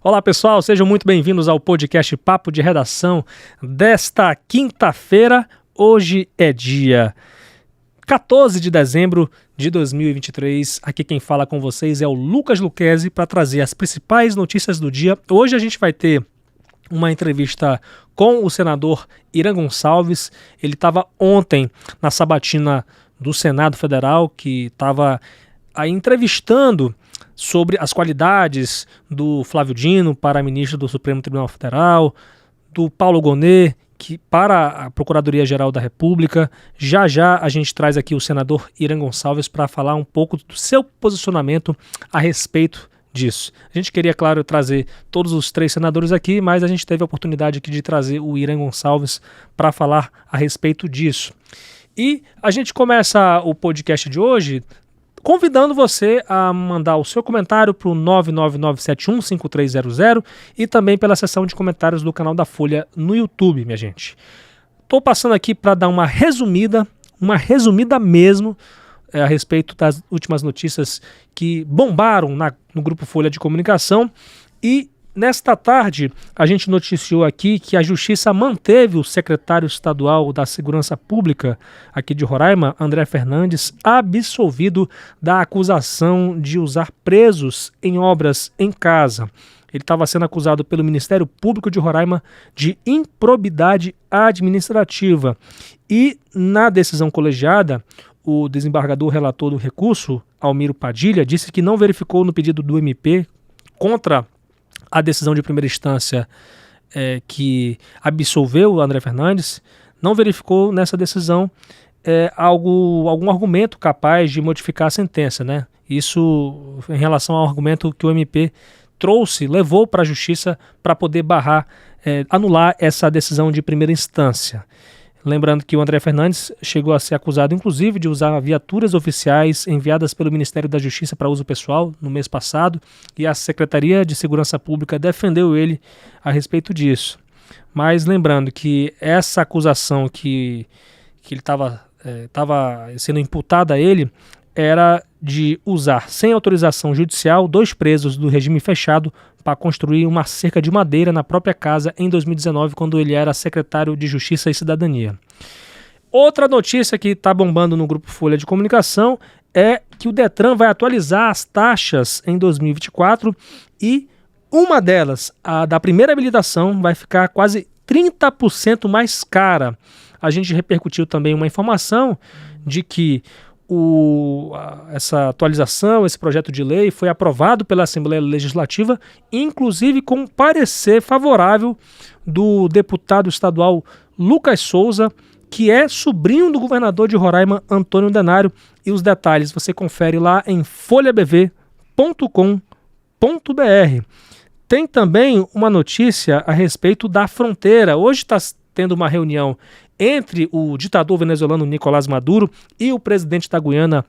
Olá pessoal, sejam muito bem-vindos ao podcast Papo de Redação desta quinta-feira. Hoje é dia 14 de dezembro de 2023. Aqui quem fala com vocês é o Lucas Lucchesi para trazer as principais notícias do dia. Hoje a gente vai ter uma entrevista com o senador Irã Gonçalves. Ele estava ontem na sabatina do Senado Federal, que estava aí entrevistando sobre as qualidades do Flávio Dino para ministro do Supremo Tribunal Federal, do Paulo Gonet para a Procuradoria-Geral da República. Já já a gente traz aqui o senador Irã Gonçalves para falar um pouco do seu posicionamento a respeito disso. A gente queria, claro, trazer todos os três senadores aqui, mas a gente teve a oportunidade aqui de trazer o Irã Gonçalves para falar a respeito disso. E a gente começa o podcast de hoje convidando você a mandar o seu comentário para o 999715300 e também pela seção de comentários do canal da Folha no YouTube, minha gente. Estou passando aqui para dar uma resumida mesmo, a respeito das últimas notícias que bombaram no Grupo Folha de Comunicação. E nesta tarde a gente noticiou aqui que a Justiça manteve o secretário estadual da Segurança Pública aqui de Roraima, André Fernandes, absolvido da acusação de usar presos em obras em casa. Ele estava sendo acusado pelo Ministério Público de Roraima de improbidade administrativa. E na decisão colegiada, o desembargador relator do recurso, Almiro Padilha, disse que não verificou no pedido do MP contra a decisão de primeira instância que absolveu o André Fernandes, não verificou nessa decisão algum argumento capaz de modificar a sentença, né? Isso em relação ao argumento que o MP levou para a Justiça para poder anular essa decisão de primeira instância. Lembrando que o André Fernandes chegou a ser acusado, inclusive, de usar viaturas oficiais enviadas pelo Ministério da Justiça para uso pessoal no mês passado, e a Secretaria de Segurança Pública defendeu ele a respeito disso. Mas lembrando que essa acusação que ele estava sendo imputada a ele era de usar, sem autorização judicial, 2 presos do regime fechado para construir uma cerca de madeira na própria casa em 2019, quando ele era secretário de Justiça e Cidadania. Outra notícia que está bombando no Grupo Folha de Comunicação é que o Detran vai atualizar as taxas em 2024 e uma delas, a da primeira habilitação, vai ficar quase 30% mais cara. A gente repercutiu também uma informação de que essa atualização, esse projeto de lei foi aprovado pela Assembleia Legislativa, inclusive com parecer favorável do deputado estadual Lucas Souza, que é sobrinho do governador de Roraima, Antônio Denário. E os detalhes você confere lá em folhabv.com.br. Tem também uma notícia a respeito da fronteira. Hoje está tendo uma reunião entre o ditador venezuelano Nicolás Maduro e o presidente da Guiana,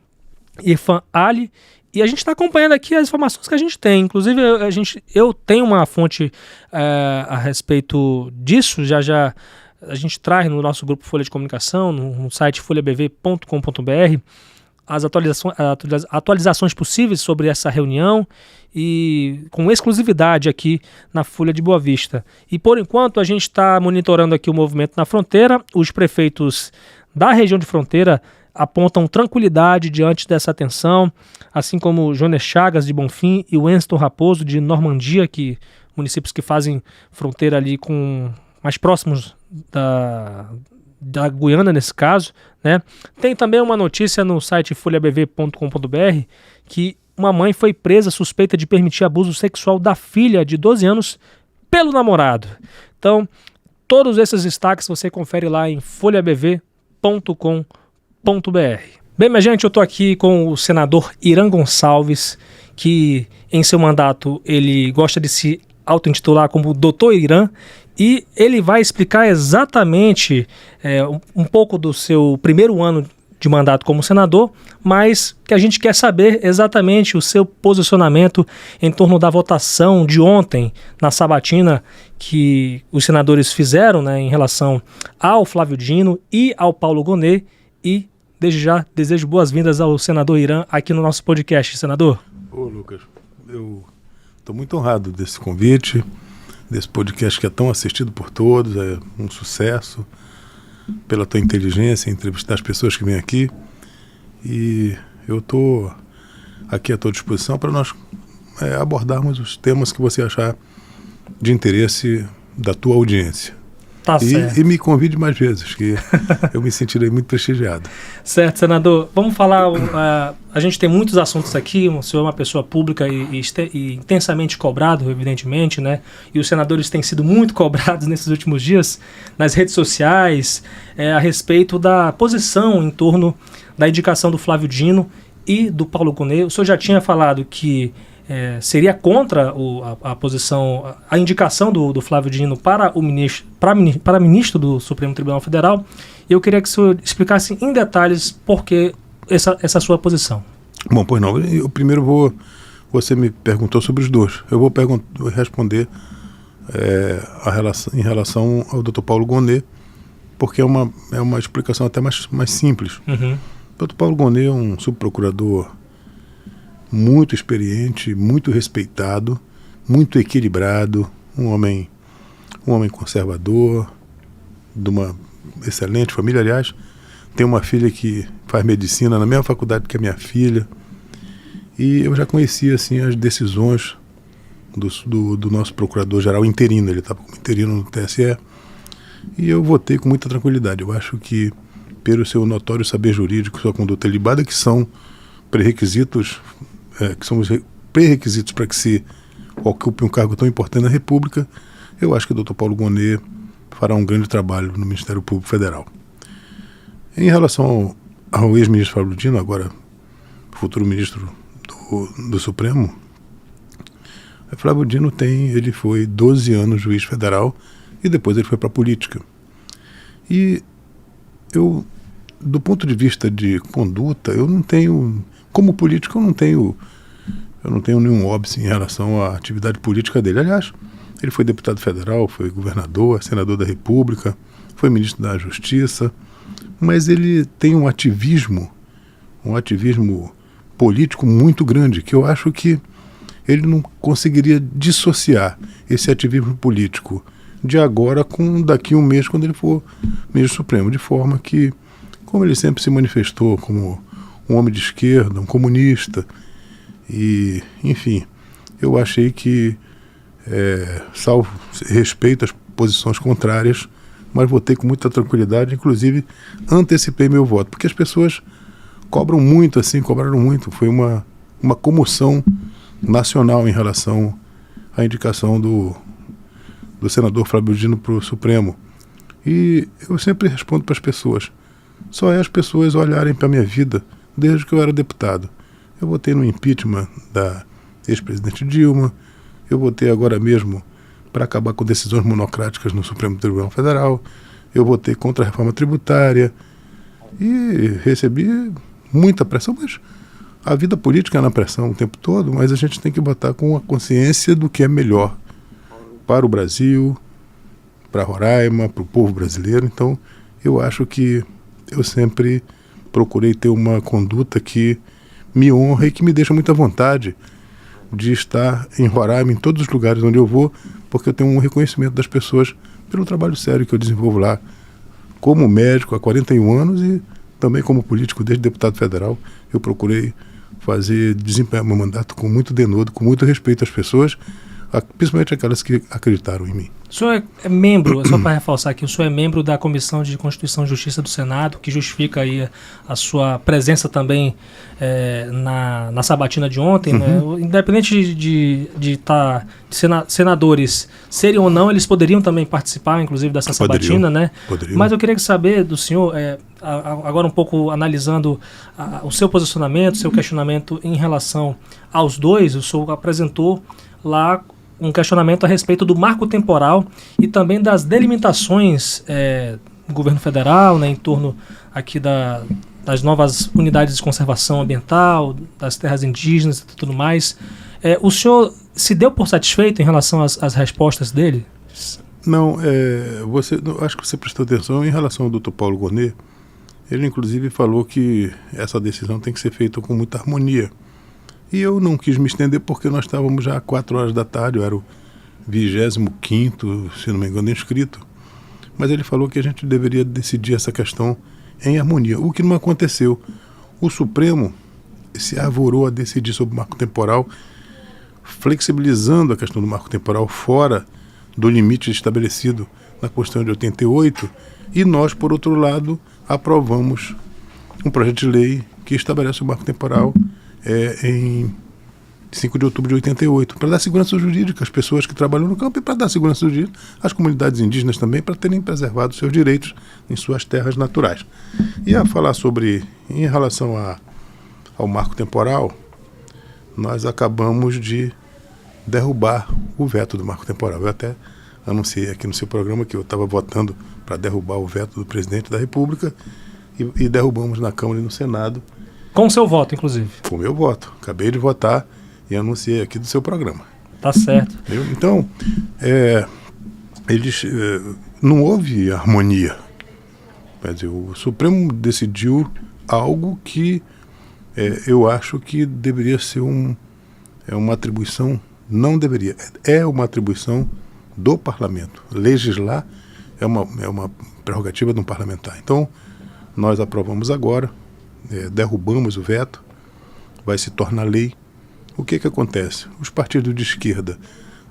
Irfan Ali, e a gente está acompanhando aqui as informações que a gente tem. Inclusive, eu tenho uma fonte a respeito disso, já a gente traz no nosso grupo Folha de Comunicação, no site folhabv.com.br, as atualizações possíveis sobre essa reunião e com exclusividade aqui na Folha de Boa Vista. E por enquanto a gente está monitorando aqui o movimento na fronteira. Os prefeitos da região de fronteira apontam tranquilidade diante dessa tensão, assim como Jones Chagas de Bonfim e Winston Raposo de Normandia, municípios que fazem fronteira ali mais próximos da Guiana nesse caso, né? Tem também uma notícia no site folhabv.com.br que uma mãe foi presa suspeita de permitir abuso sexual da filha de 12 anos pelo namorado. Então, todos esses destaques você confere lá em folhabv.com.br. Bem, minha gente, eu estou aqui com o senador Irã Gonçalves, que em seu mandato ele gosta de se auto-intitular como Doutor Irã, e ele vai explicar exatamente um pouco do seu primeiro ano de mandato como senador, mas que a gente quer saber exatamente o seu posicionamento em torno da votação de ontem na sabatina que os senadores fizeram, né, em relação ao Flávio Dino e ao Paulo Gonet. E desde já desejo boas-vindas ao senador Irã aqui no nosso podcast. Senador. Ô Lucas, eu Estou muito honrado desse convite, desse podcast que é tão assistido por todos, é um sucesso, pela tua inteligência em entrevistar as pessoas que vêm aqui. E eu estou aqui à tua disposição para nós abordarmos os temas que você achar de interesse da tua audiência. Tá certo. E me convide mais vezes, que eu me sentirei muito prestigiado. Certo, senador. Vamos falar, a gente tem muitos assuntos aqui, o senhor é uma pessoa pública e intensamente cobrado, evidentemente, né? E os senadores têm sido muito cobrados nesses últimos dias, nas redes sociais, a respeito da posição em torno da indicação do Flávio Dino e do Paulo Gonet. O senhor já tinha falado que seria contra a posição, a indicação do Flávio Dino para ministro do Supremo Tribunal Federal. Eu queria que o senhor explicasse em detalhes por que essa sua posição. Bom, pois não. Eu primeiro você me perguntou sobre os dois. Eu vou responder em relação ao Dr. Paulo Gonet, porque é uma explicação até mais simples. Uhum. O Dr. Paulo Gonet é um subprocurador muito experiente, muito respeitado, muito equilibrado, um homem conservador, de uma excelente família. Aliás, tem uma filha que faz medicina na mesma faculdade que a minha filha, e eu já conhecia assim, as decisões do nosso procurador-geral interino. Ele estava como interino no TSE, e eu votei com muita tranquilidade. Eu acho que, pelo seu notório saber jurídico, sua conduta ilibada, que são pré-requisitos para que se ocupe um cargo tão importante na República, eu acho que o Dr. Paulo Gonet fará um grande trabalho no Ministério Público Federal. Em relação ao ex-ministro Flávio Dino, agora futuro ministro do Supremo, Flávio Dino ele foi 12 anos juiz federal e depois ele foi para a política. E eu, do ponto de vista de conduta, eu não tenho, como político, eu não tenho nenhum óbice em relação à atividade política dele. Aliás, ele foi deputado federal, foi governador, senador da República, foi ministro da Justiça, mas ele tem um ativismo político muito grande, que eu acho que ele não conseguiria dissociar esse ativismo político de agora com daqui a um mês, quando ele for ministro supremo, de forma que, como ele sempre se manifestou como um homem de esquerda, um comunista, e, enfim, eu achei que, salvo respeito às posições contrárias, mas votei com muita tranquilidade, inclusive antecipei meu voto, porque as pessoas cobraram muito, foi uma comoção nacional em relação à indicação do senador Flávio Dino para o Supremo. E eu sempre respondo para as pessoas, só é as pessoas olharem para a minha vida desde que eu era deputado. Eu votei no impeachment da ex-presidente Dilma, eu votei agora mesmo para acabar com decisões monocráticas no Supremo Tribunal Federal, eu votei contra a reforma tributária e recebi muita pressão, mas a vida política é na pressão o tempo todo, mas a gente tem que botar com a consciência do que é melhor para o Brasil, para Roraima, para o povo brasileiro. Então, eu acho que eu sempre procurei ter uma conduta que me honra e que me deixa muita vontade de estar em Roraima, em todos os lugares onde eu vou, porque eu tenho um reconhecimento das pessoas pelo trabalho sério que eu desenvolvo lá, como médico há 41 anos e também como político desde deputado federal. Eu procurei desempenhar meu mandato com muito denodo, com muito respeito às pessoas, principalmente aquelas que acreditaram em mim. O senhor é membro, só para reforçar aqui, o senhor é membro da Comissão de Constituição e Justiça do Senado, que justifica aí a sua presença também na sabatina de ontem, né? Independente de senadores serem ou não, eles poderiam também participar, inclusive, dessa sabatina, né? Poderiam. Mas eu queria saber do senhor, agora um pouco analisando o seu posicionamento, seu questionamento em relação aos dois. O senhor apresentou lá um questionamento a respeito do marco temporal e também das delimitações do governo federal, né, em torno aqui das novas unidades de conservação ambiental, das terras indígenas e tudo mais. O senhor se deu por satisfeito em relação às respostas dele? Não, acho que você prestou atenção em relação ao Dr. Paulo Gonet. Ele, inclusive, falou que essa decisão tem que ser feita com muita harmonia. E eu não quis me estender porque nós estávamos já às 4 horas da tarde, eu era o 25º, se não me engano, inscrito. Mas ele falou que a gente deveria decidir essa questão em harmonia, o que não aconteceu. O Supremo se arvorou a decidir sobre o marco temporal, flexibilizando a questão do marco temporal fora do limite estabelecido na Constituição de 88, e nós, por outro lado, aprovamos um projeto de lei que estabelece o marco temporal em 5 de outubro de 88, para dar segurança jurídica às pessoas que trabalham no campo e para dar segurança jurídica às comunidades indígenas também, para terem preservado seus direitos em suas terras naturais. E a falar sobre, em relação ao marco temporal, nós acabamos de derrubar o veto do marco temporal. Eu até anunciei aqui no seu programa que eu estava votando para derrubar o veto do presidente da República e derrubamos na Câmara e no Senado. Com o seu voto, inclusive. Com o meu voto. Acabei de votar e anunciei aqui do seu programa. Tá certo. Então, não houve harmonia. Quer dizer, o Supremo decidiu algo que eu acho que deveria ser uma atribuição, não deveria, é uma atribuição do parlamento. Legislar é uma prerrogativa de um parlamentar. Então, nós aprovamos agora, derrubamos o veto, vai se tornar lei. O que acontece? Os partidos de esquerda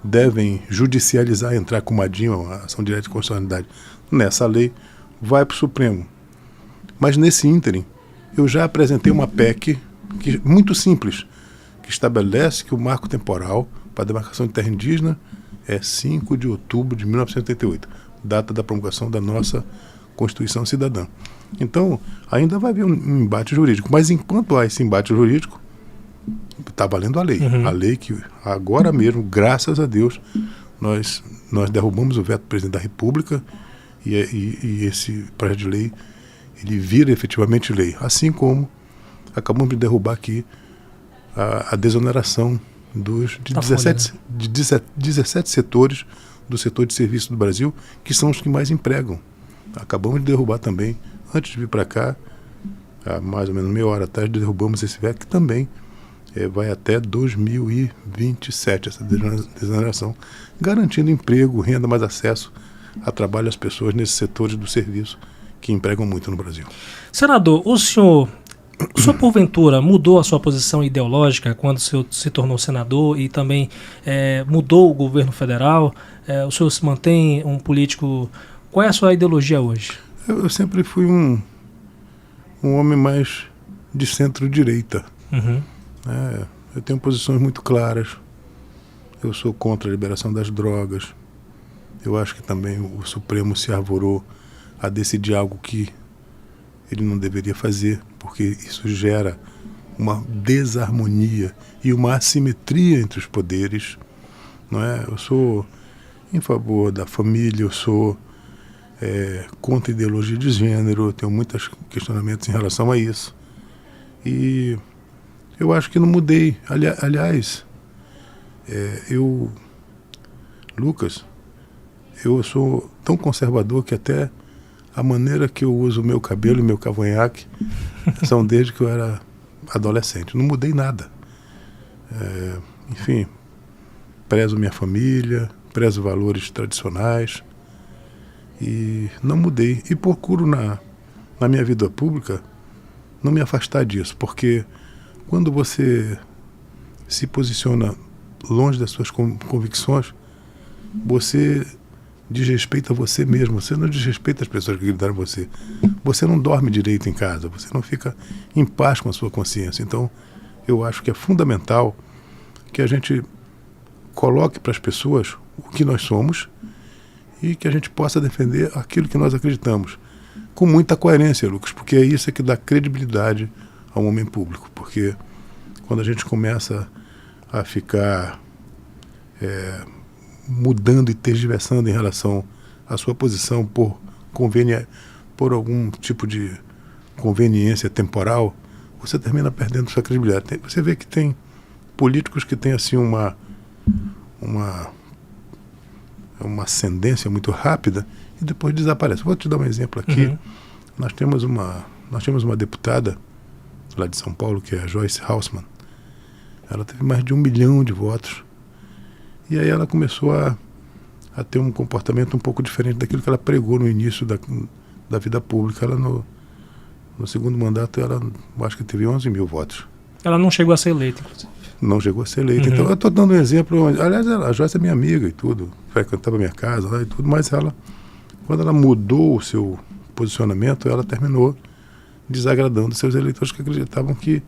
devem judicializar, entrar com uma DIN, uma ação direta de constitucionalidade, nessa lei, vai para o Supremo. Mas nesse ínterim, eu já apresentei uma PEC muito simples, que estabelece que o marco temporal para a demarcação de terra indígena é 5 de outubro de 1988, data da promulgação da nossa Constituição Cidadã. Então, ainda vai haver um embate jurídico, mas enquanto há esse embate jurídico, está valendo a lei. A lei que agora mesmo, graças a Deus, nós derrubamos o veto do presidente da República e esse projeto de lei, ele vira efetivamente lei. Assim como acabamos de derrubar aqui a desoneração de 17 setores do setor de serviço do Brasil, que são os que mais empregam. Acabamos de derrubar também, antes de vir para cá, há mais ou menos meia hora atrás, derrubamos esse veto que também vai até 2027, essa desoneração, garantindo emprego, renda, mais acesso a trabalho às pessoas nesses setores do serviço que empregam muito no Brasil. Senador, o senhor porventura mudou a sua posição ideológica quando o senhor se tornou senador e também mudou o governo federal? O senhor se mantém um político... Qual é a sua ideologia hoje? Eu sempre fui um homem mais de centro-direita. Eu tenho posições muito claras. Eu sou contra a liberação das drogas. Eu acho que também o Supremo se arvorou a decidir algo que ele não deveria fazer, porque isso gera uma desarmonia e uma assimetria entre os poderes. Não é? Eu sou em favor da família, eu sou contra a ideologia de gênero, eu tenho muitos questionamentos em relação a isso. E eu acho que não mudei. Aliás, Lucas, eu sou tão conservador que até a maneira que eu uso o meu cabelo e meu cavanhaque são desde que eu era adolescente. Não mudei nada. Enfim, prezo minha família, prezo valores tradicionais e não mudei. E procuro na minha vida pública não me afastar disso, porque quando você se posiciona longe das suas convicções, você desrespeita você mesmo, você não desrespeita as pessoas que gritaram você. Você não dorme direito em casa, você não fica em paz com a sua consciência. Então, eu acho que é fundamental que a gente coloque para as pessoas o que nós somos e que a gente possa defender aquilo que nós acreditamos. Com muita coerência, Lucas, porque é isso que dá credibilidade ao homem público. Porque quando a gente começa a ficar mudando e tergiversando em relação à sua posição por algum tipo de conveniência temporal, você termina perdendo sua credibilidade. Você vê que tem políticos que têm assim uma ascendência muito rápida e depois desaparece. Vou te dar um exemplo aqui. Nós temos uma deputada lá de São Paulo, que é a Joyce Hausmann. Ela teve mais de 1 milhão de votos. E aí ela começou a ter um comportamento um pouco diferente daquilo que ela pregou no início da vida pública. Ela no segundo mandato, ela acho que teve 11 mil votos. Ela não chegou a ser eleita, inclusive. Não chegou a ser eleita. Então eu estou dando um exemplo. Aliás, a Joyce é minha amiga e tudo. Frequentava minha casa lá e tudo. Mas quando ela mudou o seu posicionamento, ela terminou desagradando seus eleitores que acreditavam que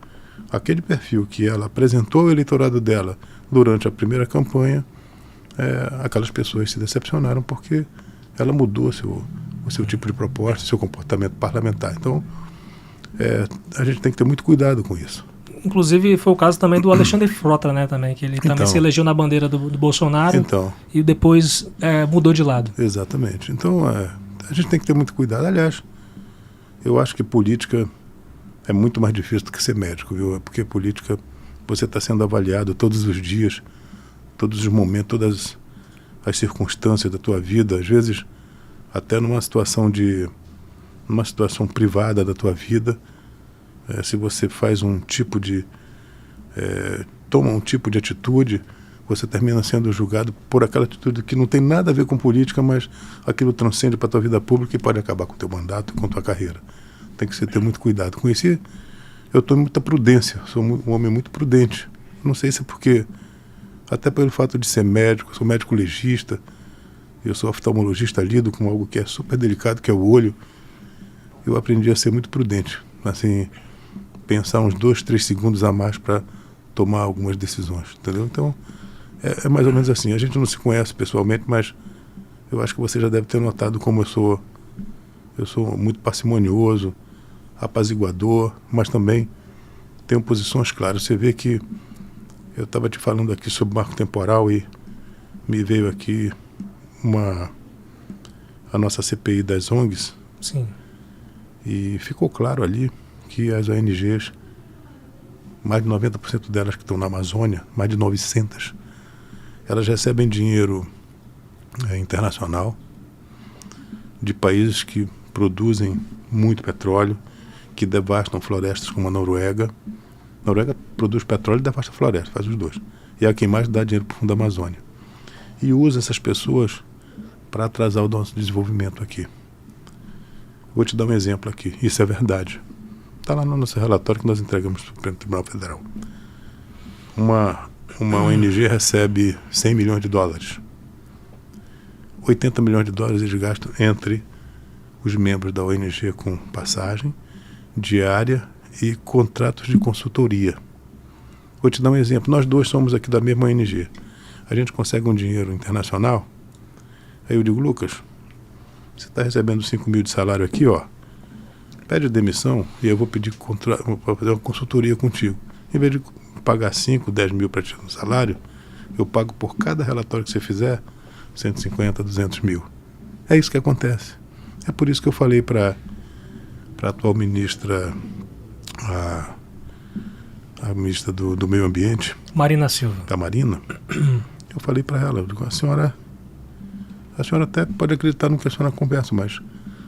aquele perfil que ela apresentou ao eleitorado dela durante a primeira campanha, aquelas pessoas se decepcionaram porque ela mudou o seu tipo de proposta, seu comportamento parlamentar. Então, a gente tem que ter muito cuidado com isso. Inclusive, foi o caso também do Alexandre Frota, né, também, que ele também se elegeu na bandeira do Bolsonaro e depois mudou de lado. Exatamente. Então, a gente tem que ter muito cuidado. Aliás, eu acho que política é muito mais difícil do que ser médico, viu? Porque política, você está sendo avaliado todos os dias, todos os momentos, todas as circunstâncias da tua vida, às vezes até numa situação privada da tua vida. Se você faz toma um tipo de atitude, você termina sendo julgado por aquela atitude que não tem nada a ver com política, mas aquilo transcende para a tua vida pública e pode acabar com o teu mandato, com a tua carreira. Tem que ter muito cuidado com isso. E eu tomo muita prudência, sou um homem muito prudente. Não sei se é porque, até pelo fato de ser médico, sou médico legista, eu sou oftalmologista, lido com algo que é super delicado, que é o olho. Eu aprendi a ser muito prudente, assim, pensar uns 2, 3 segundos a mais para tomar algumas decisões, entendeu? Então, é mais ou menos assim. A gente não se conhece pessoalmente, mas eu acho que você já deve ter notado como eu sou muito parcimonioso, apaziguador, mas também tenho posições claras. Você vê que eu estava te falando aqui sobre marco temporal e me veio aqui a nossa CPI das ONGs. Sim. E ficou claro ali que as ONGs, mais de 90% delas que estão na Amazônia, mais de 900, elas recebem dinheiro internacional de países que produzem muito petróleo, que devastam florestas como a Noruega. A Noruega produz petróleo e devasta floresta, faz os dois. E é quem mais dá dinheiro para o fundo da Amazônia. E usa essas pessoas para atrasar o nosso desenvolvimento aqui. Vou te dar um exemplo aqui, isso é verdade. Está lá no nosso relatório que nós entregamos para o Supremo Tribunal Federal. Uma ONG recebe 100 milhões de dólares. 80 milhões de dólares eles gastam entre os membros da ONG com passagem, diária e contratos de consultoria. Vou te dar um exemplo. Nós dois somos aqui da mesma ONG. A gente consegue um dinheiro internacional. Aí eu digo, Lucas, você está recebendo 5 mil de salário aqui, ó. Pede demissão e eu vou pedir para fazer uma consultoria contigo. Em vez de pagar 5, 10 mil para ti no salário, eu pago por cada relatório que você fizer 150, 200 mil. É isso que acontece. É por isso que eu falei para a atual ministra, a ministra do Meio Ambiente, Marina Silva. Da Marina, eu falei para ela, a senhora até pode acreditar no que a senhora conversa, mas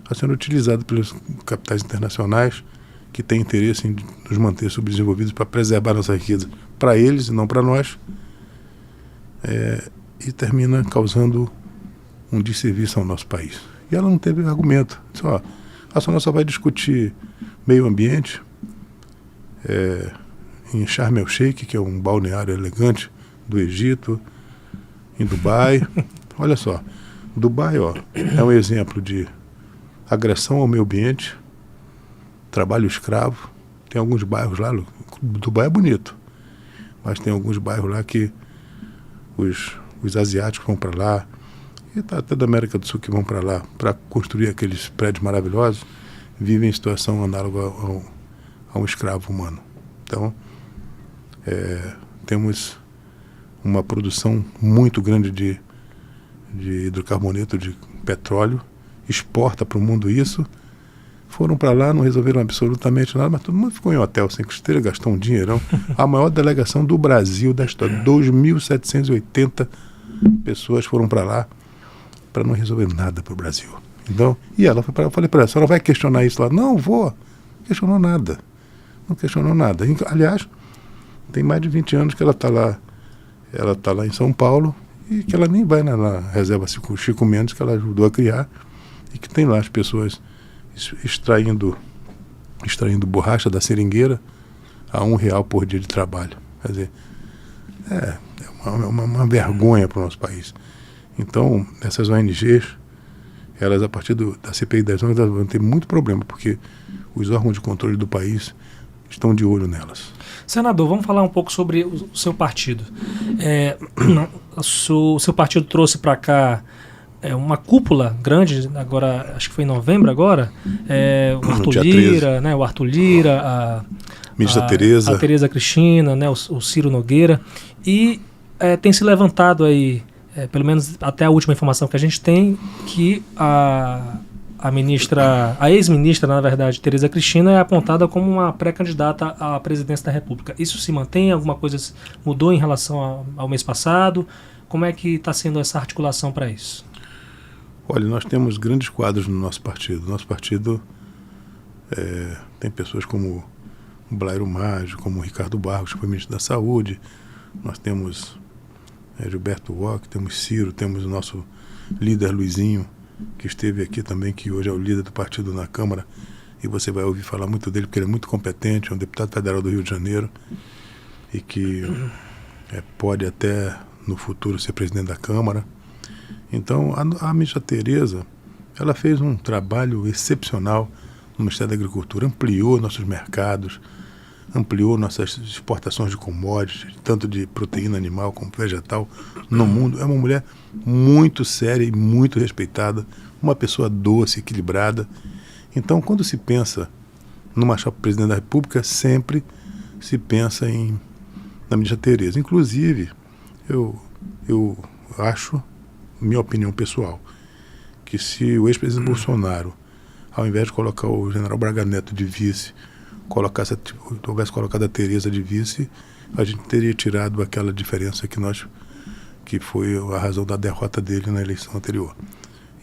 a senhora é utilizada pelos capitais internacionais que têm interesse em nos manter subdesenvolvidos para preservar nossa riqueza para eles e não para nós, e termina causando um desserviço ao nosso país. E ela não teve argumento. Disse, ó, a senhora só vai discutir meio ambiente em Sharm el-Sheikh, que é um balneário elegante do Egito, em Dubai. Olha só, Dubai, ó, é um exemplo de agressão ao meio ambiente, trabalho escravo. Tem alguns bairros lá, Dubai é bonito, mas tem alguns bairros lá que os asiáticos vão para lá, e até da América do Sul que vão para lá para construir aqueles prédios maravilhosos, vivem em situação análoga a um escravo humano. Então, temos uma produção muito grande de hidrocarboneto, de petróleo, exporta para o mundo isso. Foram para lá, não resolveram absolutamente nada, mas todo mundo ficou em hotel 5 estrelas, gastou um dinheirão. A maior delegação do Brasil da história, 2.780 pessoas foram para lá para não resolver nada para o Brasil. Então, e ela foi eu falei para ela, a senhora vai questionar isso lá? Não vou. Não questionou nada. Aliás, Tem mais de 20 anos que ela está lá em São Paulo, e que ela nem vai na reserva Chico Mendes, que ela ajudou a criar, e que tem lá as pessoas extraindo borracha da seringueira a R$1 por dia de trabalho. Quer dizer, é uma vergonha para o nosso país. Então, essas ONGs, elas, a partir da CPI das ONGs, elas vão ter muito problema, porque os órgãos de controle do país estão de olho nelas. Senador, vamos falar um pouco sobre o seu partido. O seu partido trouxe para cá uma cúpula grande, agora acho que foi em novembro agora, o Arthur Lira, né, a ministra a Tereza Cristina, né, o Ciro Nogueira, e tem se levantado aí, pelo menos até a última informação que a gente tem, que a ex-ministra, na verdade, Tereza Cristina, é apontada como uma pré-candidata à presidência da República. Isso se mantém? Alguma coisa mudou em relação ao mês passado? Como é que está sendo essa articulação para isso? Olha, nós temos grandes quadros no nosso partido. Nosso partido tem pessoas como o Blairo Maggi, como o Ricardo Barros, que foi ministro da Saúde. Nós temos Gilberto Wok, temos Ciro, temos o nosso líder Luizinho, que esteve aqui também, que hoje é o líder do partido na Câmara, e você vai ouvir falar muito dele, porque ele é muito competente, é um deputado federal do Rio de Janeiro, e que pode até, no futuro, ser presidente da Câmara. Então, a ministra Tereza, ela fez um trabalho excepcional no Ministério da Agricultura, ampliou nossos mercados, ampliou nossas exportações de commodities, tanto de proteína animal como vegetal, no mundo. É uma mulher muito séria e muito respeitada, uma pessoa doce, equilibrada. Então, quando se pensa numa chapa para presidente da República, sempre se pensa na ministra Tereza. Inclusive, eu acho, minha opinião pessoal, que se o ex-presidente Bolsonaro, ao invés de colocar o general Braga Neto de vice, tivesse colocado a Tereza de vice, a gente teria tirado aquela diferença que foi a razão da derrota dele na eleição anterior.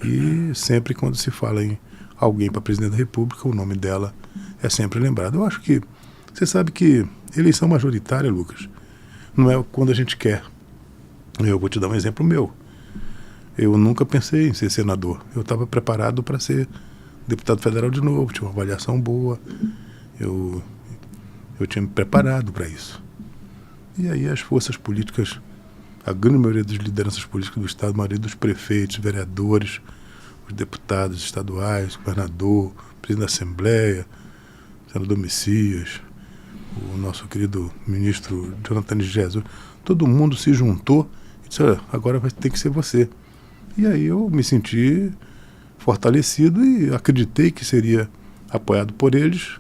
E sempre quando se fala em alguém para presidente da República, o nome dela é sempre lembrado. Eu acho que, você sabe que eleição majoritária, Lucas, não é quando a gente quer. Eu vou te dar um exemplo meu. Eu nunca pensei em ser senador. Eu estava preparado para ser deputado federal de novo, tinha uma avaliação boa. Eu tinha me preparado para isso. E aí as forças políticas, a grande maioria das lideranças políticas do Estado, a maioria dos prefeitos, vereadores, os deputados estaduais, o governador, o presidente da Assembleia, o senador Messias, o nosso querido ministro Jonathan de Jesus, todo mundo se juntou e disse, olha, agora vai ter que ser você. E aí eu me senti fortalecido e acreditei que seria apoiado por eles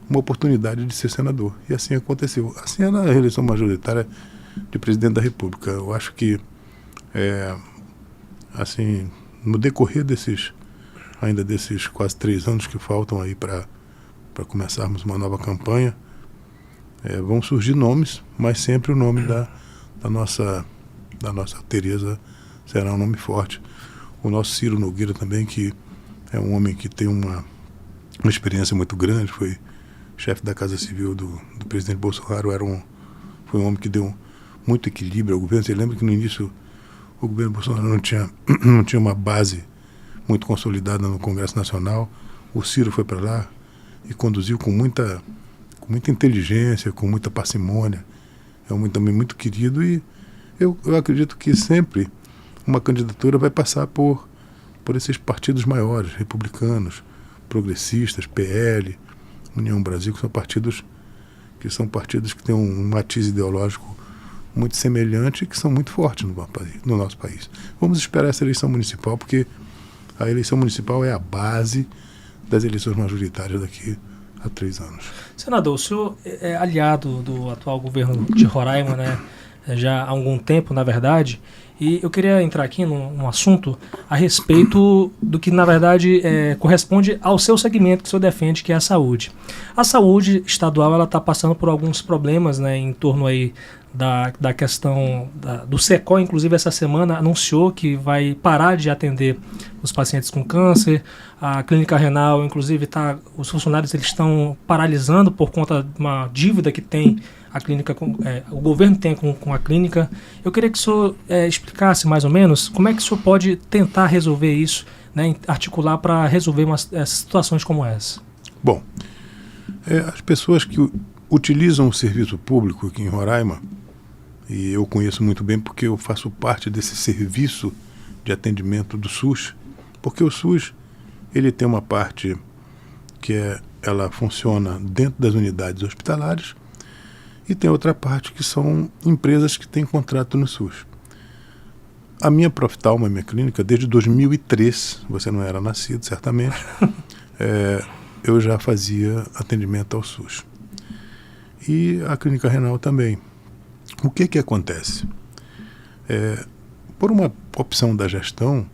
uma oportunidade de ser senador. E assim aconteceu. Assim é na eleição majoritária de presidente da República. Eu acho que, assim, no decorrer desses quase 3 anos que faltam aí para começarmos uma nova campanha, vão surgir nomes, mas sempre o nome da nossa Tereza será um nome forte. O nosso Ciro Nogueira também, que é um homem que tem uma experiência muito grande, foi chefe da Casa Civil do presidente Bolsonaro, foi um homem que deu muito equilíbrio ao governo. Você lembra que no início o governo Bolsonaro não tinha uma base muito consolidada no Congresso Nacional. O Ciro foi para lá e conduziu com muita inteligência, com muita parcimônia. É um homem também muito querido e eu acredito que sempre uma candidatura vai passar por esses partidos maiores, republicanos, progressistas, PL, União Brasil, que são partidos que têm um matiz ideológico muito semelhante e que são muito fortes no nosso país. Vamos esperar essa eleição municipal, porque a eleição municipal é a base das eleições majoritárias daqui a 3 anos. Senador, o senhor é aliado do atual governo de Roraima, né? Já há algum tempo, na verdade, e eu queria entrar aqui num assunto a respeito do que, na verdade, corresponde ao seu segmento que o senhor defende, que é a saúde. A saúde estadual, ela está passando por alguns problemas, né, em torno aí da questão do SECOM. Inclusive, essa semana anunciou que vai parar de atender os pacientes com câncer. A clínica renal, inclusive, os funcionários eles estão paralisando por conta de uma dívida que tem a clínica, o governo tem com a clínica. Eu queria que o senhor explicasse mais ou menos como é que o senhor pode tentar resolver isso, né, articular para resolver situações como essa. Bom, as pessoas que utilizam o serviço público aqui em Roraima, e eu conheço muito bem porque eu faço parte desse serviço de atendimento do SUS, porque o SUS ele tem uma parte que ela funciona dentro das unidades hospitalares e tem outra parte que são empresas que têm contrato no SUS. A minha Proftalma, a minha clínica, desde 2003, você não era nascido certamente, eu já fazia atendimento ao SUS. E a clínica renal também. O que acontece? Por uma opção da gestão,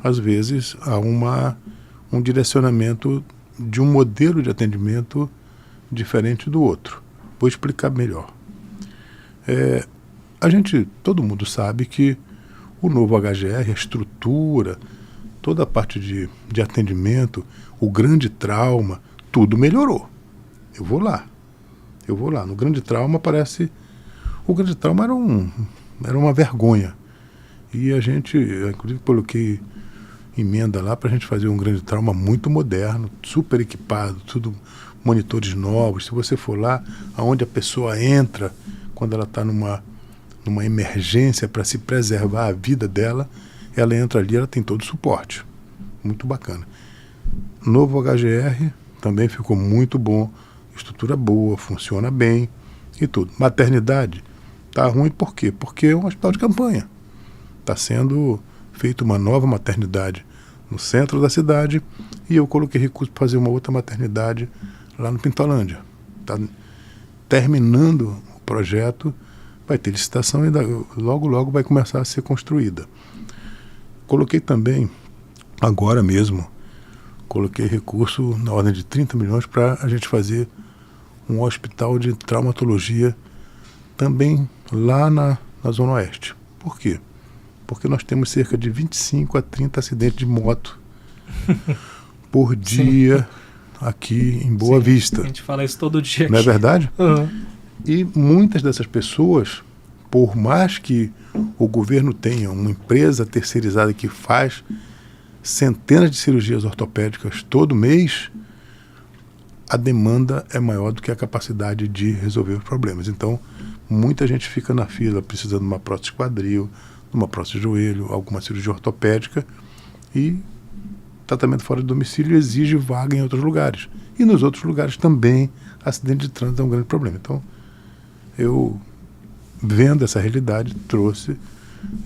às vezes há um direcionamento de um modelo de atendimento diferente do outro. Vou explicar melhor. Todo mundo sabe que o novo HGR, a estrutura, toda a parte de atendimento, o grande trauma, tudo melhorou. Eu vou lá. No grande trauma o grande trauma era uma vergonha. E eu inclusive coloquei emenda lá para a gente fazer um grande trauma muito moderno, super equipado, tudo monitores novos. Se você for lá, aonde a pessoa entra, quando ela está numa emergência para se preservar a vida dela, ela entra ali, ela tem todo o suporte. Muito bacana. Novo HGR também ficou muito bom, estrutura boa, funciona bem e tudo. Maternidade está ruim por quê? Porque é um hospital de campanha. Está sendo feita uma nova maternidade no centro da cidade e eu coloquei recurso para fazer uma outra maternidade lá no Pintolândia. Está terminando o projeto, vai ter licitação e logo vai começar a ser construída. Coloquei também, agora mesmo, recurso na ordem de 30 milhões para a gente fazer um hospital de traumatologia também lá na Zona Oeste. Por quê? Porque nós temos cerca de 25 a 30 acidentes de moto por dia aqui em Boa Vista. A gente fala isso todo dia aqui. Não é verdade? Uhum. E muitas dessas pessoas, por mais que o governo tenha uma empresa terceirizada que faz centenas de cirurgias ortopédicas todo mês, a demanda é maior do que a capacidade de resolver os problemas. Então, muita gente fica na fila precisando de uma prótese quadril, de uma prótese de joelho, alguma cirurgia ortopédica, e tratamento fora de domicílio exige vaga em outros lugares. E nos outros lugares também, acidente de trânsito é um grande problema. Então, eu, vendo essa realidade, trouxe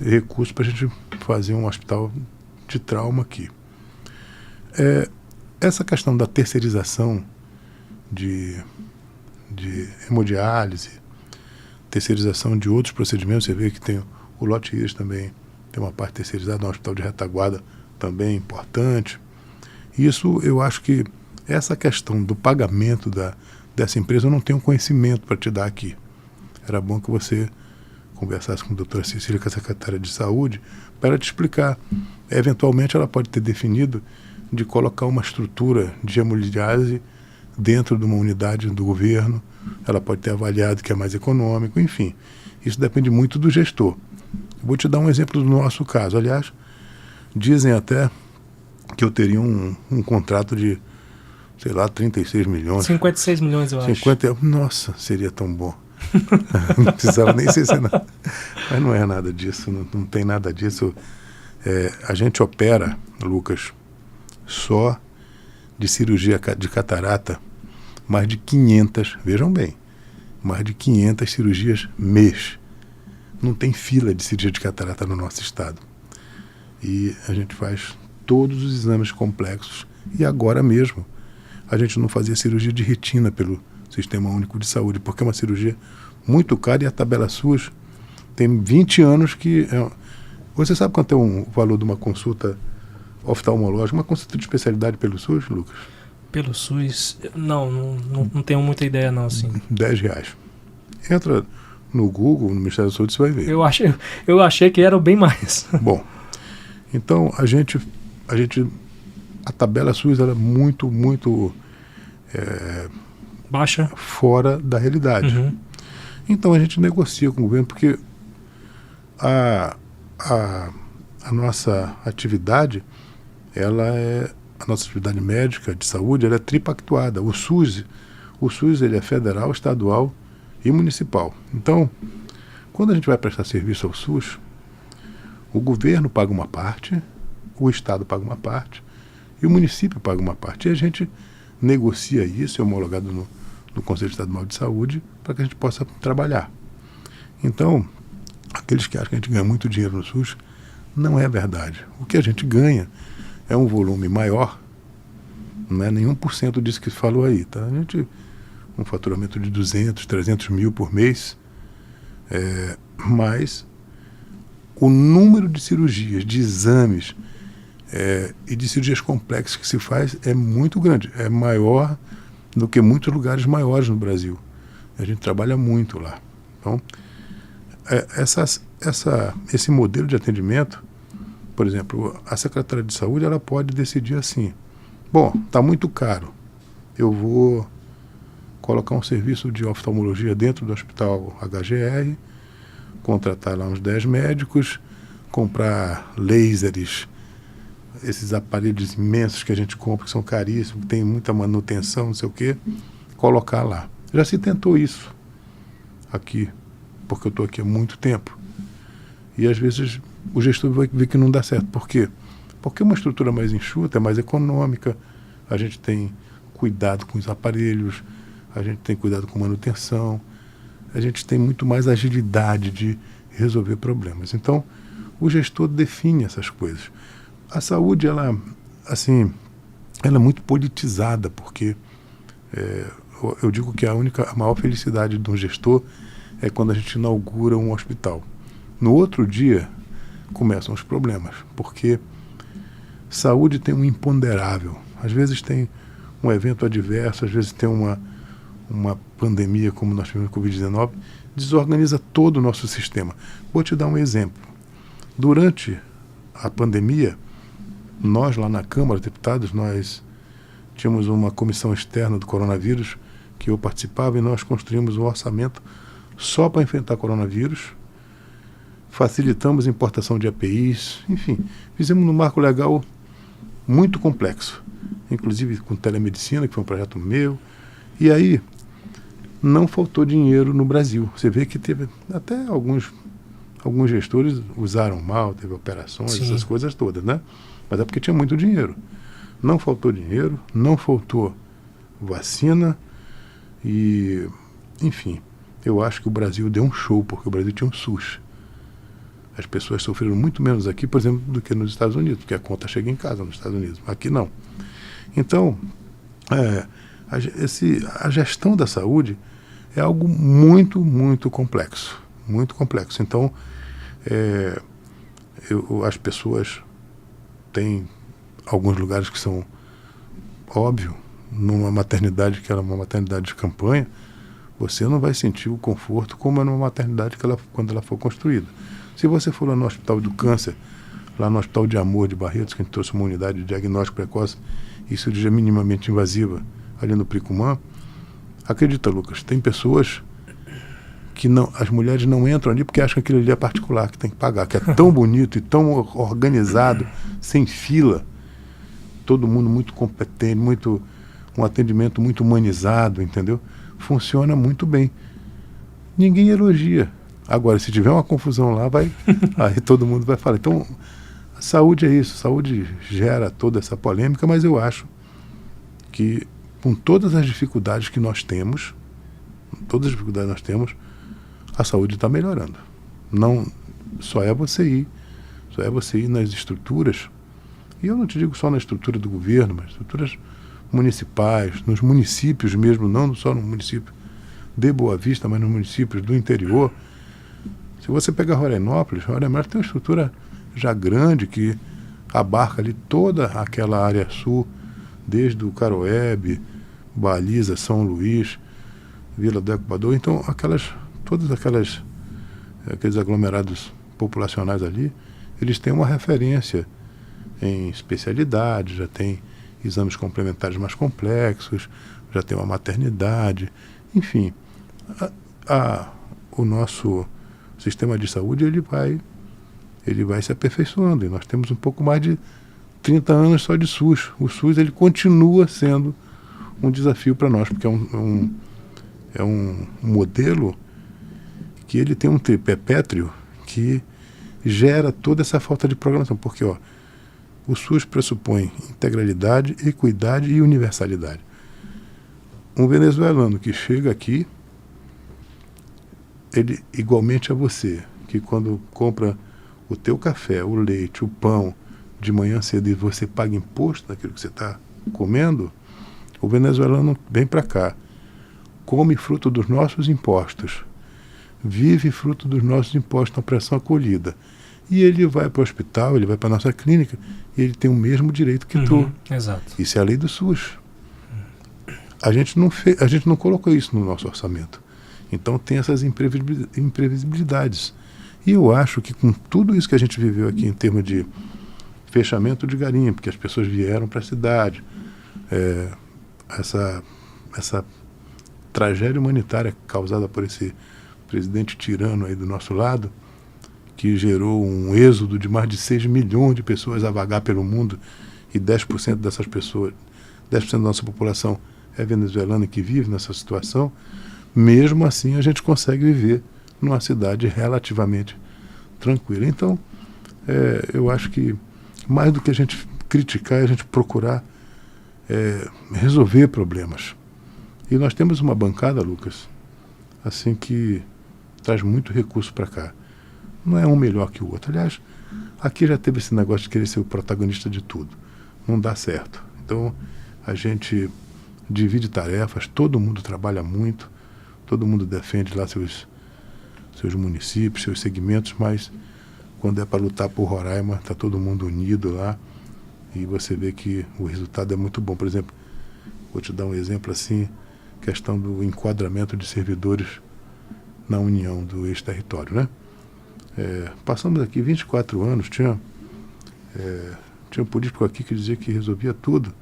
recursos para a gente fazer um hospital de trauma aqui. Essa questão da terceirização de hemodiálise, terceirização de outros procedimentos, você vê que tem o Lote Iris também, tem uma parte terceirizada no hospital de retaguarda também importante. Isso, eu acho que essa questão do pagamento dessa empresa eu não tenho conhecimento para te dar aqui. Era bom que você conversasse com a doutora Cecília, que é a secretária de saúde, para ela te explicar. Eventualmente ela pode ter definido de colocar uma estrutura de hemodiálise dentro de uma unidade do governo, ela pode ter avaliado que é mais econômico, enfim. Isso depende muito do gestor. Vou te dar um exemplo do nosso caso. Aliás, dizem até que eu teria um contrato de, 36 milhões. 56 milhões, eu acho. Nossa, seria tão bom. Não precisava nem ser nada. Mas não é nada disso, não tem nada disso. A gente opera, Lucas, só de cirurgia de catarata, mais de 500, vejam bem, mais de 500 cirurgias mês. Não tem fila de cirurgia de catarata no nosso estado. E a gente faz todos os exames complexos. E agora mesmo, a gente não fazia cirurgia de retina pelo Sistema Único de Saúde, porque é uma cirurgia muito cara e a tabela SUS tem 20 anos que... Você sabe quanto é o valor de uma consulta oftalmológica, uma consulta de especialidade pelo SUS, Lucas? Pelo SUS? Não tenho muita ideia não, assim. R$10. Entra no Google, no Ministério da Saúde, você vai ver. Eu achei que eram bem mais. Bom, então a gente a tabela SUS ela é muito Baixa. fora da realidade. Uhum. Então a gente negocia com o governo, porque a nossa atividade, a nossa atividade médica de saúde, ela é tripactuada. O SUS ele é federal, estadual e municipal. Então, quando a gente vai prestar serviço ao SUS, o governo paga uma parte, o estado paga uma parte e o município paga uma parte. E a gente negocia isso, é homologado no Conselho Estadual de Saúde, para que a gente possa trabalhar. Então, aqueles que acham que a gente ganha muito dinheiro no SUS, não é verdade. O que a gente ganha é um volume maior, não é nenhum por cento disso que falou aí, tá? A gente, um faturamento de 200, 300 mil por mês, mas o número de cirurgias, de exames e de cirurgias complexas que se faz é muito grande, é maior do que muitos lugares maiores no Brasil. A gente trabalha muito lá. Então, esse modelo de atendimento, por exemplo, a Secretaria de Saúde ela pode decidir assim: bom, está muito caro, eu vou colocar um serviço de oftalmologia dentro do hospital HGR, contratar lá uns 10 médicos, comprar lasers, esses aparelhos imensos que a gente compra, que são caríssimos, que tem muita manutenção, não sei o quê, colocar lá. Já se tentou isso aqui, porque eu estou aqui há muito tempo. E às vezes o gestor vai ver que não dá certo. Por quê? Porque uma estrutura mais enxuta é mais econômica, a gente tem cuidado com os aparelhos, a gente tem cuidado com manutenção, a gente tem muito mais agilidade de resolver problemas. Então, o gestor define essas coisas. A saúde, ela é muito politizada, porque eu digo que a maior felicidade de um gestor é quando a gente inaugura um hospital. No outro dia, começam os problemas, porque saúde tem um imponderável. Às vezes tem um evento adverso, às vezes tem uma pandemia como nós tivemos com o Covid-19, desorganiza todo o nosso sistema. Vou te dar um exemplo. Durante a pandemia, nós lá na Câmara de Deputados, nós tínhamos uma comissão externa do coronavírus que eu participava e nós construímos um orçamento só para enfrentar coronavírus, facilitamos a importação de APIs, enfim, fizemos um marco legal muito complexo, inclusive com telemedicina, que foi um projeto meu, e aí não faltou dinheiro no Brasil. Você vê que teve até alguns gestores usaram mal, teve operações, sim, essas coisas todas, né? Mas é porque tinha muito dinheiro. Não faltou dinheiro, não faltou vacina e, enfim, eu acho que o Brasil deu um show, porque o Brasil tinha um SUS. As pessoas sofreram muito menos aqui, por exemplo, do que nos Estados Unidos, porque a conta chega em casa nos Estados Unidos. Aqui não. Então, a gestão da saúde é algo muito complexo. Muito complexo. Então, as pessoas têm alguns lugares que são, óbvio, numa maternidade que ela é uma maternidade de campanha, você não vai sentir o conforto como é numa maternidade quando ela for construída. Se você for lá no Hospital do Câncer, lá no Hospital de Amor de Barretos, que a gente trouxe uma unidade de diagnóstico precoce e cirurgia minimamente invasiva ali no Pricumã, acredita, Lucas, tem pessoas que as mulheres não entram ali porque acham que aquilo ali é particular, que tem que pagar, que é tão bonito e tão organizado, sem fila, todo mundo muito competente, um atendimento muito humanizado, entendeu? Funciona muito bem. Ninguém elogia. Agora, se tiver uma confusão lá, aí todo mundo vai falar. Então, a saúde é isso. A saúde gera toda essa polêmica, mas eu acho que com todas as dificuldades que nós temos, a saúde está melhorando. Não, só é você ir nas estruturas, e eu não te digo só na estrutura do governo, mas estruturas municipais, nos municípios mesmo, não só no município de Boa Vista, mas nos municípios do interior. Se você pegar Roraimópolis tem uma estrutura já grande que abarca ali toda aquela área sul, desde o Caroebe, Baliza, São Luís, Vila do Equador. Então, todos aqueles aglomerados populacionais ali, eles têm uma referência em especialidade, já tem exames complementares mais complexos, já tem uma maternidade, enfim. O nosso sistema de saúde ele vai se aperfeiçoando, e nós temos um pouco mais de 30 anos só de SUS. O SUS ele continua sendo um desafio para nós, porque é um modelo que ele tem um tripé pétreo que gera toda essa falta de programação, porque o SUS pressupõe integralidade, equidade e universalidade. Um venezuelano que chega aqui, ele igualmente a você, que quando compra o teu café, o leite, o pão, de manhã cedo, e você paga imposto naquilo que você está comendo, o venezuelano vem para cá, come fruto dos nossos impostos, vive fruto dos nossos impostos na pressão acolhida. E ele vai para o hospital, ele vai para a nossa clínica, e ele tem o mesmo direito que tu. Exato. Isso é a lei do SUS. A gente não colocou isso no nosso orçamento. Então tem essas imprevisibilidades. E eu acho que com tudo isso que a gente viveu aqui em termos de fechamento de garimpo, porque as pessoas vieram para a cidade, essa tragédia humanitária causada por esse presidente tirano aí do nosso lado, que gerou um êxodo de mais de 6 milhões de pessoas a vagar pelo mundo, e 10% dessas pessoas, 10% da nossa população é venezuelana que vive nessa situação. Mesmo assim a gente consegue viver numa cidade relativamente tranquila. Então, eu acho que mais do que a gente criticar, é a gente procurar resolver problemas. E nós temos uma bancada, Lucas, assim, que traz muito recurso para cá. Não é um melhor que o outro. Aliás, aqui já teve esse negócio de querer ser o protagonista de tudo. Não dá certo. Então, a gente divide tarefas, todo mundo trabalha muito, todo mundo defende lá seus municípios, seus segmentos, mas quando é para lutar por Roraima, está todo mundo unido lá, e você vê que o resultado é muito bom. Por exemplo, vou te dar um exemplo assim, questão do enquadramento de servidores na União do ex-território, né? Passamos aqui 24 anos, tinha um político aqui que dizia que resolvia tudo,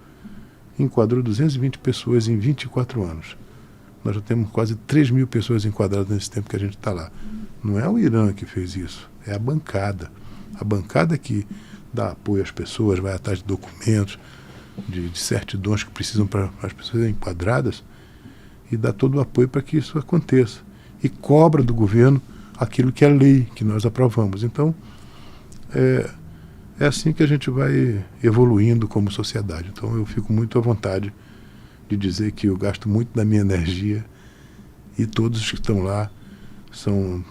enquadrou 220 pessoas em 24 anos. Nós já temos quase 3 mil pessoas enquadradas nesse tempo que a gente está lá. Não é o Irã que fez isso, é a bancada. A bancada que dá apoio às pessoas, vai atrás de documentos, de certidões que precisam para as pessoas serem enquadradas, e dá todo o apoio para que isso aconteça. E cobra do governo aquilo que é lei, que nós aprovamos. Então, é assim que a gente vai evoluindo como sociedade. Então, eu fico muito à vontade de dizer que eu gasto muito da minha energia, e todos os que estão lá são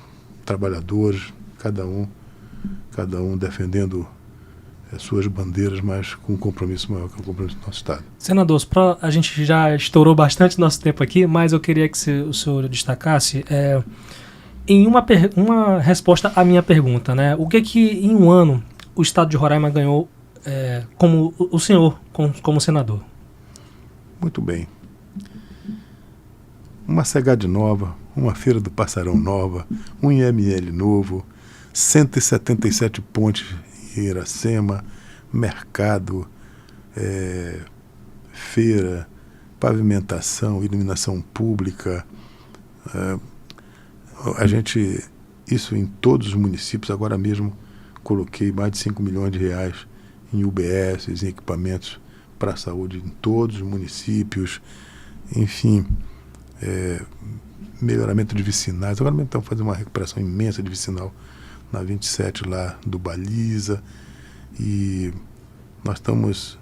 trabalhadores, cada um defendendo as suas bandeiras, mas com um compromisso maior, que é o compromisso do nosso Estado. Senador, a gente já estourou bastante nosso tempo aqui, mas eu queria que o senhor destacasse em uma resposta à minha pergunta, né? O que em um ano o Estado de Roraima ganhou como o senhor, como senador? Muito bem. Uma SEGAD nova, uma Feira do Passarão nova, um IML novo, 177 pontes em Iracema, mercado, feira, pavimentação, iluminação pública. Isso em todos os municípios. Agora mesmo coloquei mais de 5 milhões de reais em UBS, em equipamentos para a saúde em todos os municípios. Enfim, melhoramento de vicinais. Agora mesmo estamos fazendo uma recuperação imensa de vicinal na 27 lá do Baliza, e nós estamos,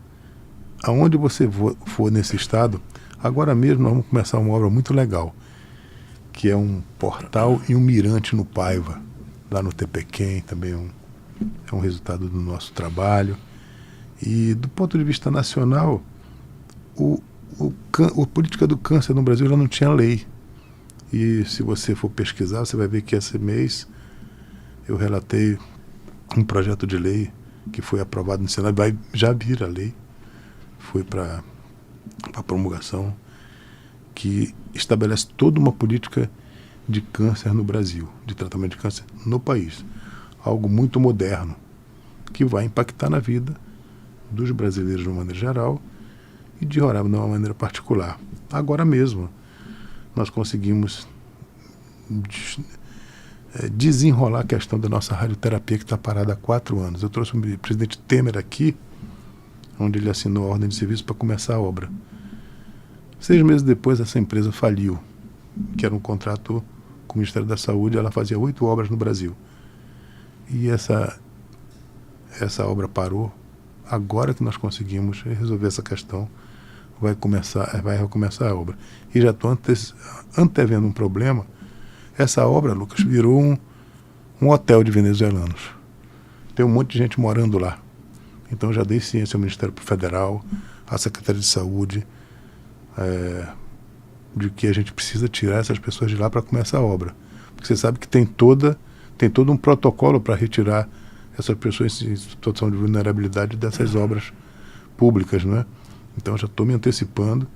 aonde você for nesse estado, agora mesmo nós vamos começar uma obra muito legal, que é um portal e um mirante no Paiva, lá no Tepequém, também é um resultado do nosso trabalho. E do ponto de vista nacional, a política do câncer no Brasil ela não tinha lei, e se você for pesquisar, você vai ver que esse mês eu relatei um projeto de lei que foi aprovado no Senado, já vira lei, foi para promulgação, que estabelece toda uma política de câncer no Brasil, de tratamento de câncer no país. Algo muito moderno, que vai impactar na vida dos brasileiros de uma maneira geral e de Roraima de uma maneira particular. Agora mesmo, nós conseguimos desenrolar a questão da nossa radioterapia que está parada há 4 anos. Eu trouxe o presidente Temer aqui, onde ele assinou a ordem de serviço para começar a obra. 6 meses depois, essa empresa faliu, que era um contrato com o Ministério da Saúde. Ela fazia 8 obras no Brasil. E essa obra parou. Agora que nós conseguimos resolver essa questão, vai recomeçar a obra. E já estou antevendo um problema. Essa obra, Lucas, virou um hotel de venezuelanos. Tem um monte de gente morando lá. Então já dei ciência ao Ministério Federal, à Secretaria de Saúde, de que a gente precisa tirar essas pessoas de lá para começar a obra. Porque você sabe que tem todo um protocolo para retirar essas pessoas em situação de vulnerabilidade dessas obras públicas, não é? Então já estou me antecipando,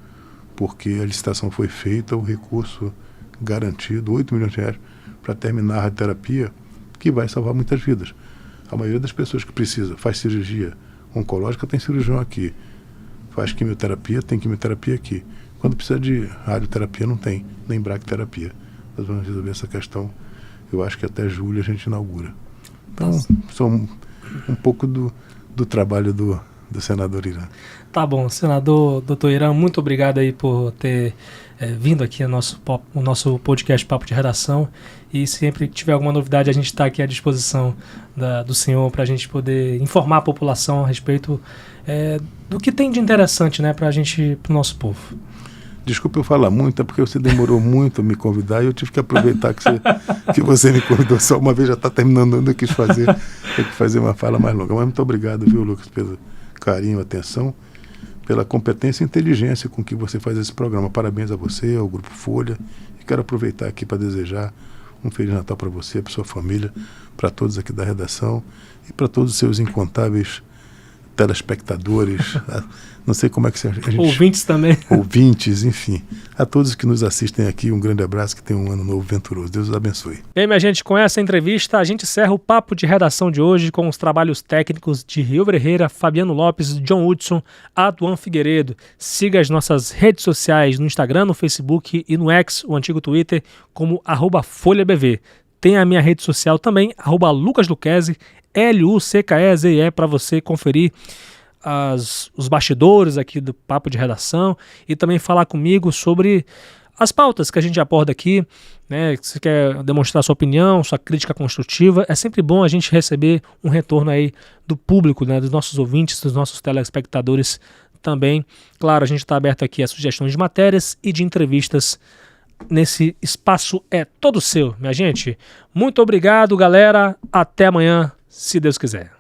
porque a licitação foi feita, o recurso garantido, 8 milhões de reais, para terminar a radioterapia, que vai salvar muitas vidas. A maioria das pessoas que precisa, faz cirurgia oncológica, tem cirurgião aqui. Faz quimioterapia, tem quimioterapia aqui. Quando precisa de radioterapia, não tem, nem bracterapia. Nós vamos resolver essa questão, eu acho que até julho a gente inaugura. Então, sou um pouco do trabalho do senador Irã. Tá bom, senador Dr. Irã, muito obrigado aí por ter vindo aqui ao nosso podcast Papo de Redação, e sempre que tiver alguma novidade a gente está aqui à disposição do senhor para a gente poder informar a população a respeito do que tem de interessante, né, para o nosso povo. Desculpa eu falar muito, é porque você demorou muito a me convidar e eu tive que aproveitar que você me convidou só uma vez, já está terminando, eu quis fazer uma fala mais longa. Mas muito obrigado, viu, Lucas, pelo carinho, atenção, pela competência e inteligência com que você faz esse programa. Parabéns a você, ao Grupo Folha, e quero aproveitar aqui para desejar um Feliz Natal para você, para sua família, para todos aqui da redação e para todos os seus incontáveis telespectadores, não sei como é que a gente... Ouvintes também. Ouvintes, enfim. A todos que nos assistem aqui, um grande abraço, que tenham um ano novo venturoso. Deus os abençoe. Bem, minha gente, com essa entrevista, a gente encerra o Papo de Redação de hoje com os trabalhos técnicos de Rio Ferreira, Fabiano Lopes, John Hudson, Atuan Figueiredo. Siga as nossas redes sociais no Instagram, no Facebook e no X, o antigo Twitter, como @FolhaBV. Tem a minha rede social também, @LucasLuquezzi, LUCKEZE, para você conferir os bastidores aqui do Papo de Redação e também falar comigo sobre as pautas que a gente aborda aqui, né? Se você quer demonstrar sua opinião, sua crítica construtiva, é sempre bom a gente receber um retorno aí do público, né? Dos nossos ouvintes, dos nossos telespectadores também. Claro, a gente está aberto aqui a sugestões de matérias e de entrevistas. Nesse espaço é todo seu, minha gente. Muito obrigado, galera. Até amanhã, se Deus quiser.